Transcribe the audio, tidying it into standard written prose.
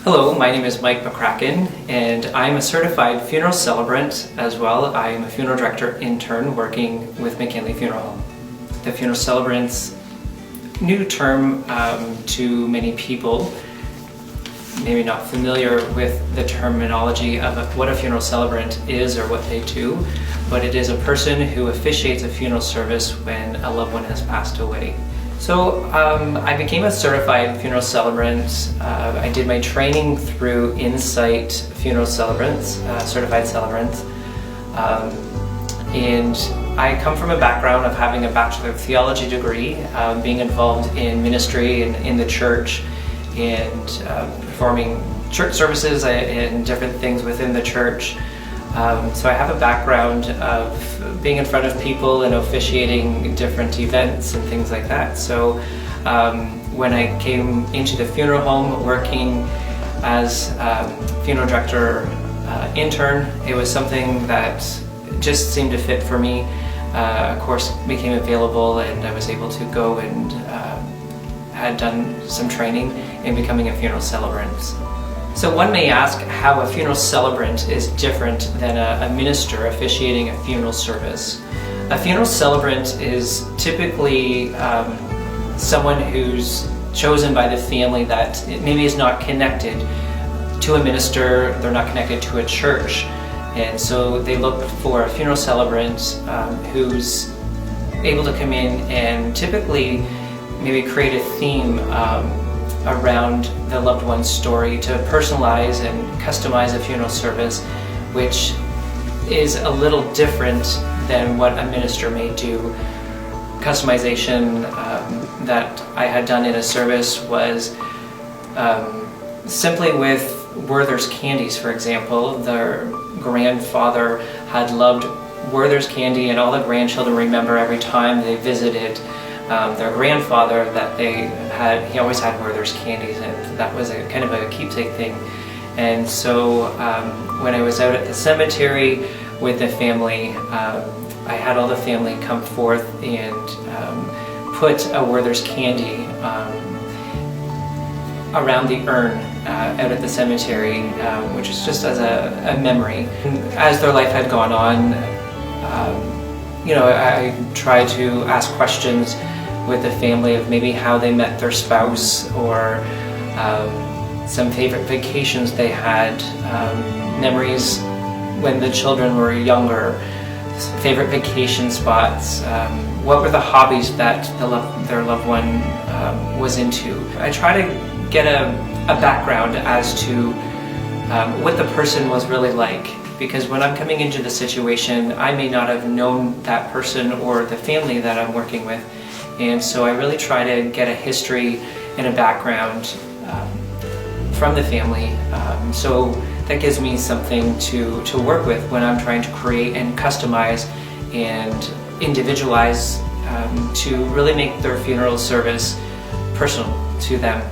Hello, my name is Mike McCracken, and I'm a certified funeral celebrant as well. I'm a funeral director intern working with McKinley Funeral Home. The funeral celebrant's new term to many people, maybe not familiar with the terminology of what a funeral celebrant is or what they do, but it is a person who officiates a funeral service when a loved one has passed away. So I became a certified funeral celebrant. I did my training through Insight Funeral Celebrants, certified celebrants. And I come from a background of having a Bachelor of Theology degree, being involved in ministry and in the church, and performing church services and different things within the church. So I have a background of being in front of people and officiating different events and things like that. So when I came into the funeral home working as funeral director intern, it was something that just seemed to fit for me. A course became available and I was able to go and had done some training in becoming a funeral celebrant. So one may ask how a funeral celebrant is different than a minister officiating a funeral service. A funeral celebrant is typically someone who's chosen by the family that maybe is not connected to a minister, they're not connected to a church. And so they look for a funeral celebrant who's able to come in and typically maybe create a theme around the loved one's story to personalize and customize a funeral service, which is a little different than what a minister may do. Customization that I had done in a service was simply with Werther's candies, for example. Their grandfather had loved Werther's candy, and all the grandchildren remember every time they visited their grandfather that he always had Werther's candies, and that was a kind of a keepsake thing. And so when I was out at the cemetery with the family, I had all the family come forth and put a Werther's candy around the urn out at the cemetery, which is just as a memory. As their life had gone on, I tried to ask questions with the family of maybe how they met their spouse, or some favorite vacations they had, memories when the children were younger, favorite vacation spots, what were the hobbies that their loved one was into. I try to get a background as to what the person was really like, because when I'm coming into the situation, I may not have known that person or the family that I'm working with. And so I really try to get a history and a background from the family. So that gives me something to work with when I'm trying to create and customize and individualize to really make their funeral service personal to them.